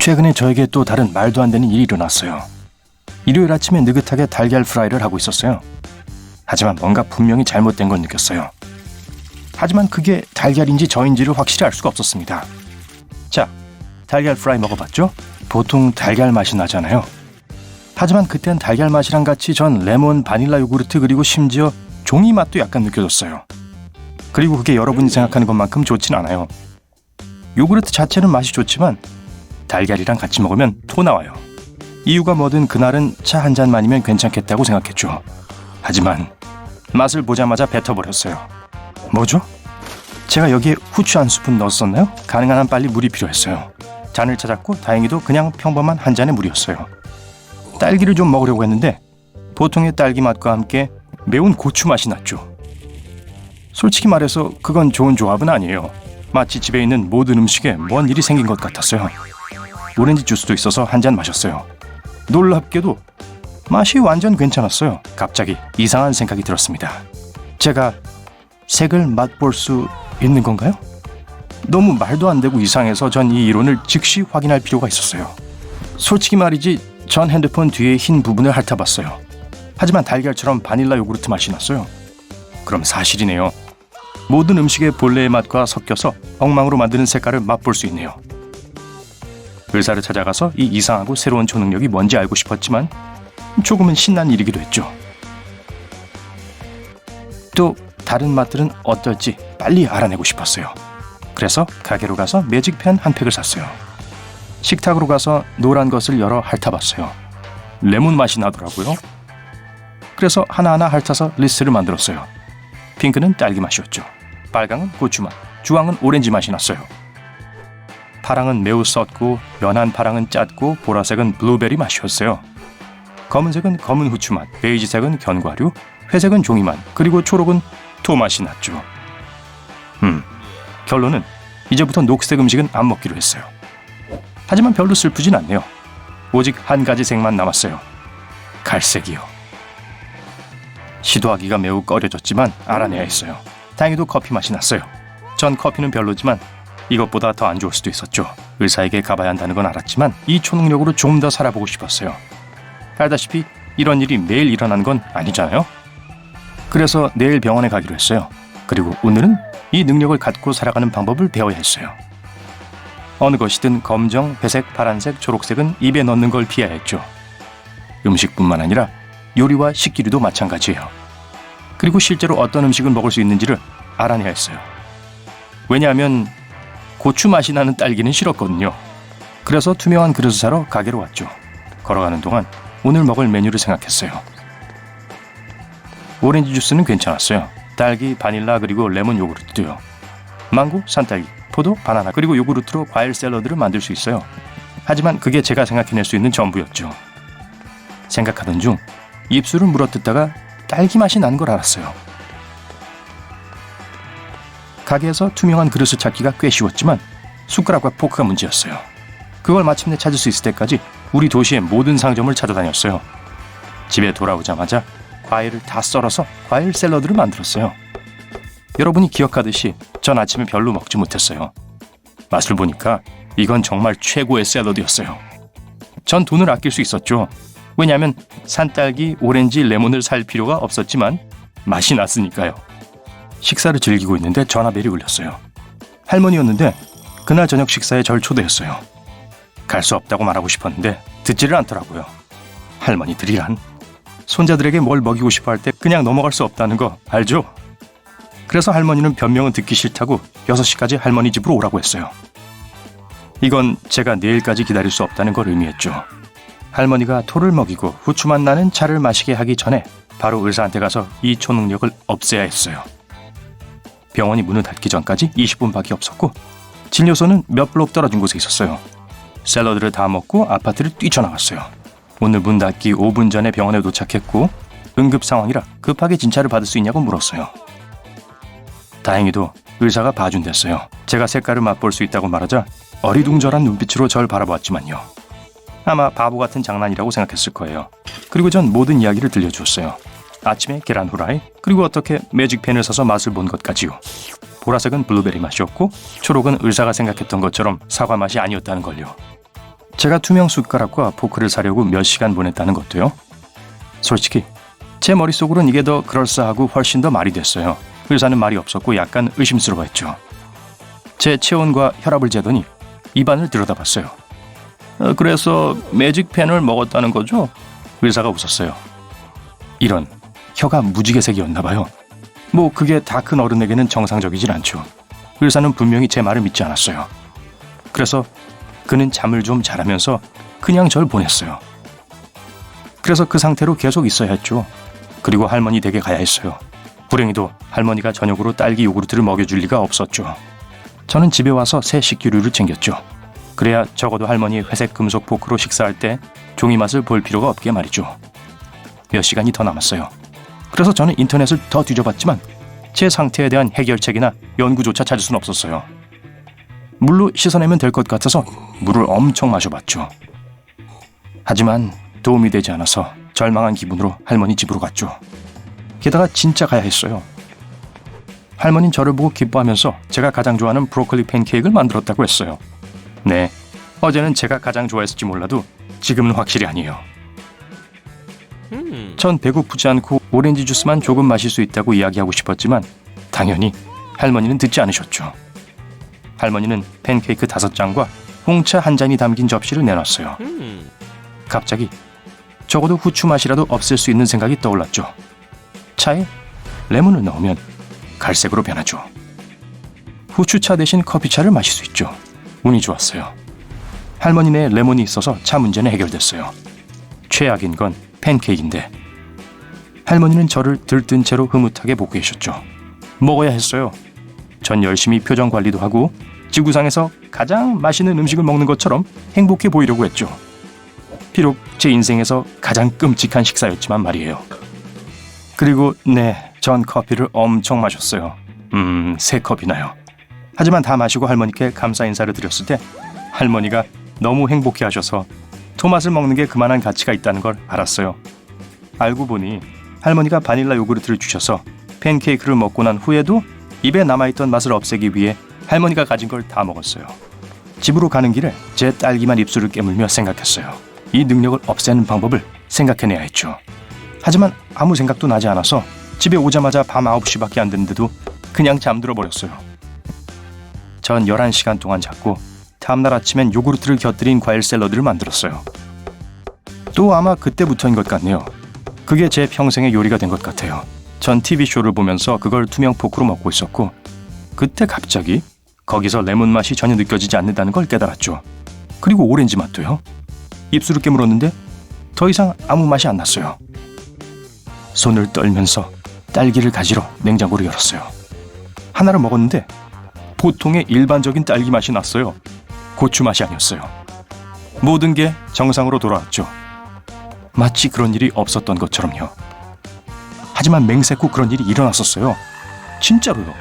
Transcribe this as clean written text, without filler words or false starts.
최근에 저에게 또 다른 말도 안 되는 일이 일어났어요. 일요일 아침에 느긋하게 달걀 프라이를 하고 있었어요. 하지만 뭔가 분명히 잘못된 건 느꼈어요. 하지만 그게 달걀인지 저인지를 확실히 알 수가 없었습니다. 자, 달걀 프라이 먹어봤죠? 보통 달걀 맛이 나잖아요. 하지만 그땐 달걀 맛이랑 같이 전 레몬, 바닐라 요구르트 그리고 심지어 종이 맛도 약간 느껴졌어요. 그리고 그게 여러분이 생각하는 것만큼 좋진 않아요. 요구르트 자체는 맛이 좋지만 달걀이랑 같이 먹으면 토 나와요. 이유가 뭐든 그날은 차 한 잔만이면 괜찮겠다고 생각했죠. 하지만 맛을 보자마자 뱉어버렸어요. 뭐죠? 제가 여기에 후추 한 스푼 넣었었나요? 가능한 한 빨리 물이 필요했어요. 잔을 찾았고 다행히도 그냥 평범한 한 잔의 물이었어요. 딸기를 좀 먹으려고 했는데 보통의 딸기 맛과 함께 매운 고추 맛이 났죠. 솔직히 말해서 그건 좋은 조합은 아니에요. 마치 집에 있는 모든 음식에 뭔 일이 생긴 것 같았어요. 오렌지 주스도 있어서 한 잔 마셨어요. 놀랍게도 맛이 완전 괜찮았어요. 갑자기 이상한 생각이 들었습니다. 제가 색을 맛볼 수 있는 건가요? 너무 말도 안 되고 이상해서 전 이 이론을 즉시 확인할 필요가 있었어요. 솔직히 말이지 전 핸드폰 뒤에 흰 부분을 핥아봤어요. 하지만 달걀처럼 바닐라 요구르트 맛이 났어요. 그럼 사실이네요. 모든 음식의 본래의 맛과 섞여서 엉망으로 만드는 색깔을 맛볼 수 있네요. 의사를 찾아가서 이 이상하고 새로운 초능력이 뭔지 알고 싶었지만 조금은 신난 일이기도 했죠. 또 다른 맛들은 어떨지 빨리 알아내고 싶었어요. 그래서 가게로 가서 매직펜 한 팩을 샀어요. 식탁으로 가서 노란 것을 열어 핥아봤어요. 레몬 맛이 나더라고요. 그래서 하나하나 핥아서 리스트를 만들었어요. 핑크는 딸기 맛이었죠. 빨강은 고추 맛, 주황은 오렌지 맛이 났어요. 파랑은 매우 썼고 연한 파랑은 짰고 보라색은 블루베리 맛이었어요. 검은색은 검은 후추 맛, 베이지색은 견과류, 회색은 종이 맛, 그리고 초록은 토맛이 났죠. 결론은 이제부터 녹색 음식은 안 먹기로 했어요. 하지만 별로 슬프진 않네요. 오직 한 가지 색만 남았어요. 갈색이요. 시도하기가 매우 꺼려졌지만 알아내야 했어요. 다행히도 커피 맛이 났어요. 전 커피는 별로지만 이것보다 더 안 좋을 수도 있었죠. 의사에게 가봐야 한다는 건 알았지만 이 초능력으로 좀 더 살아보고 싶었어요. 알다시피 이런 일이 매일 일어나는 건 아니잖아요. 그래서 내일 병원에 가기로 했어요. 그리고 오늘은 이 능력을 갖고 살아가는 방법을 배워야 했어요. 어느 것이든 검정, 회색, 파란색, 초록색은 입에 넣는 걸 피해야 했죠. 음식뿐만 아니라 요리와 식기류도 마찬가지예요. 그리고 실제로 어떤 음식을 먹을 수 있는지를 알아내야 했어요. 왜냐하면 고추 맛이 나는 딸기는 싫었거든요. 그래서 투명한 그릇을 사러 가게로 왔죠. 걸어가는 동안 오늘 먹을 메뉴를 생각했어요. 오렌지 주스는 괜찮았어요. 딸기, 바닐라 그리고 레몬 요구르트도요. 망고, 산딸기, 포도, 바나나 그리고 요구르트로 과일 샐러드를 만들 수 있어요. 하지만 그게 제가 생각해낼 수 있는 전부였죠. 생각하던 중 입술을 물어뜯다가 딸기 맛이 난 걸 알았어요. 가게에서 투명한 그릇을 찾기가 꽤 쉬웠지만 숟가락과 포크가 문제였어요. 그걸 마침내 찾을 수 있을 때까지 우리 도시의 모든 상점을 찾아다녔어요. 집에 돌아오자마자 과일을 다 썰어서 과일 샐러드를 만들었어요. 여러분이 기억하듯이 전 아침에 별로 먹지 못했어요. 맛을 보니까 이건 정말 최고의 샐러드였어요. 전 돈을 아낄 수 있었죠. 왜냐하면 산딸기, 오렌지, 레몬을 살 필요가 없었지만 맛이 났으니까요. 식사를 즐기고 있는데 전화벨이 울렸어요. 할머니였는데 그날 저녁 식사에 절 초대했어요. 갈 수 없다고 말하고 싶었는데 듣지를 않더라고요. 할머니들이란 손자들에게 뭘 먹이고 싶어 할 때 그냥 넘어갈 수 없다는 거 알죠? 그래서 할머니는 변명은 듣기 싫다고 6시까지 할머니 집으로 오라고 했어요. 이건 제가 내일까지 기다릴 수 없다는 걸 의미했죠. 할머니가 토를 먹이고 후추맛 나는 차를 마시게 하기 전에 바로 의사한테 가서 이 초능력을 없애야 했어요. 병원이 문을 닫기 전까지 20분밖에 없었고 진료소는 몇 블록 떨어진 곳에 있었어요. 샐러드를 다 먹고 아파트를 뛰쳐나갔어요. 오늘 문 닫기 5분 전에 병원에 도착했고 응급 상황이라 급하게 진찰을 받을 수 있냐고 물었어요. 다행히도 의사가 봐준댔어요. 제가 색깔을 맛볼 수 있다고 말하자 어리둥절한 눈빛으로 절 바라보았지만요. 아마 바보 같은 장난이라고 생각했을 거예요. 그리고 전 모든 이야기를 들려주었어요. 아침에 계란 후라이, 그리고 어떻게 매직펜을 사서 맛을 본 것까지요. 보라색은 블루베리 맛이었고 초록은 의사가 생각했던 것처럼 사과 맛이 아니었다는 걸요. 제가 투명 숟가락과 포크를 사려고 몇 시간 보냈다는 것도요. 솔직히 제 머릿속으론 이게 더 그럴싸하고 훨씬 더 말이 됐어요. 의사는 말이 없었고 약간 의심스러워했죠. 제 체온과 혈압을 재더니 입안을 들여다봤어요. 그래서 매직펜을 먹었다는 거죠? 의사가 웃었어요. 이런, 혀가 무지개색이었나 봐요. 뭐 그게 다 큰 어른에게는 정상적이진 않죠. 의사는 분명히 제 말을 믿지 않았어요. 그래서 그는 잠을 좀 자라면서 그냥 절 보냈어요. 그래서 그 상태로 계속 있어야 했죠. 그리고 할머니 댁에 가야 했어요. 불행히도 할머니가 저녁으로 딸기 요구르트를 먹여줄 리가 없었죠. 저는 집에 와서 새 식기류를 챙겼죠. 그래야 적어도 할머니 회색 금속 포크로 식사할 때 종이 맛을 볼 필요가 없게 말이죠. 몇 시간이 더 남았어요. 그래서 저는 인터넷을 더 뒤져봤지만 제 상태에 대한 해결책이나 연구조차 찾을 수는 없었어요. 물로 씻어내면 될 것 같아서 물을 엄청 마셔봤죠. 하지만 도움이 되지 않아서 절망한 기분으로 할머니 집으로 갔죠. 게다가 진짜 가야 했어요. 할머니는 저를 보고 기뻐하면서 제가 가장 좋아하는 브로콜리 팬케이크를 만들었다고 했어요. 네, 어제는 제가 가장 좋아했을지 몰라도 지금은 확실히 아니에요. 전 배고프지 않고 오렌지 주스만 조금 마실 수 있다고 이야기하고 싶었지만 당연히 할머니는 듣지 않으셨죠. 할머니는 팬케이크 5장과 홍차 1잔이 담긴 접시를 내놨어요. 갑자기 적어도 후추 맛이라도 없앨 수 있는 생각이 떠올랐죠. 차에 레몬을 넣으면 갈색으로 변하죠. 후추차 대신 커피차를 마실 수 있죠. 운이 좋았어요. 할머니네 레몬이 있어서 차 문제는 해결됐어요. 최악인 건 팬케이크인데 할머니는 저를 들뜬 채로 흐뭇하게 보고 계셨죠. 먹어야 했어요. 전 열심히 표정 관리도 하고 지구상에서 가장 맛있는 음식을 먹는 것처럼 행복해 보이려고 했죠. 비록 제 인생에서 가장 끔찍한 식사였지만 말이에요. 그리고 네, 전 커피를 엄청 마셨어요. 3컵이나요. 하지만 다 마시고 할머니께 감사 인사를 드렸을 때 할머니가 너무 행복해하셔서 토맛을 먹는 게 그만한 가치가 있다는 걸 알았어요. 알고 보니 할머니가 바닐라 요구르트를 주셔서 팬케이크를 먹고 난 후에도 입에 남아있던 맛을 없애기 위해 할머니가 가진 걸 다 먹었어요. 집으로 가는 길에 제 딸기만 입술을 깨물며 생각했어요. 이 능력을 없애는 방법을 생각해내야 했죠. 하지만 아무 생각도 나지 않아서 집에 오자마자 밤 9시밖에 안 됐는데도 그냥 잠들어 버렸어요. 전 11시간 동안 잤고 다음날 아침엔 요구르트를 곁들인 과일 샐러드를 만들었어요. 또 아마 그때부터인 것 같네요. 그게 제 평생의 요리가 된 것 같아요. 전 TV쇼를 보면서 그걸 투명 포크로 먹고 있었고 그때 갑자기 거기서 레몬 맛이 전혀 느껴지지 않는다는 걸 깨달았죠. 그리고 오렌지 맛도요. 입술을 깨물었는데 더 이상 아무 맛이 안 났어요. 손을 떨면서 딸기를 가지러 냉장고를 열었어요. 하나를 먹었는데 보통의 일반적인 딸기 맛이 났어요. 고추 맛이 아니었어요. 모든 게 정상으로 돌아왔죠. 마치 그런 일이 없었던 것처럼요. 하지만 맹세코 그런 일이 일어났었어요. 진짜로요.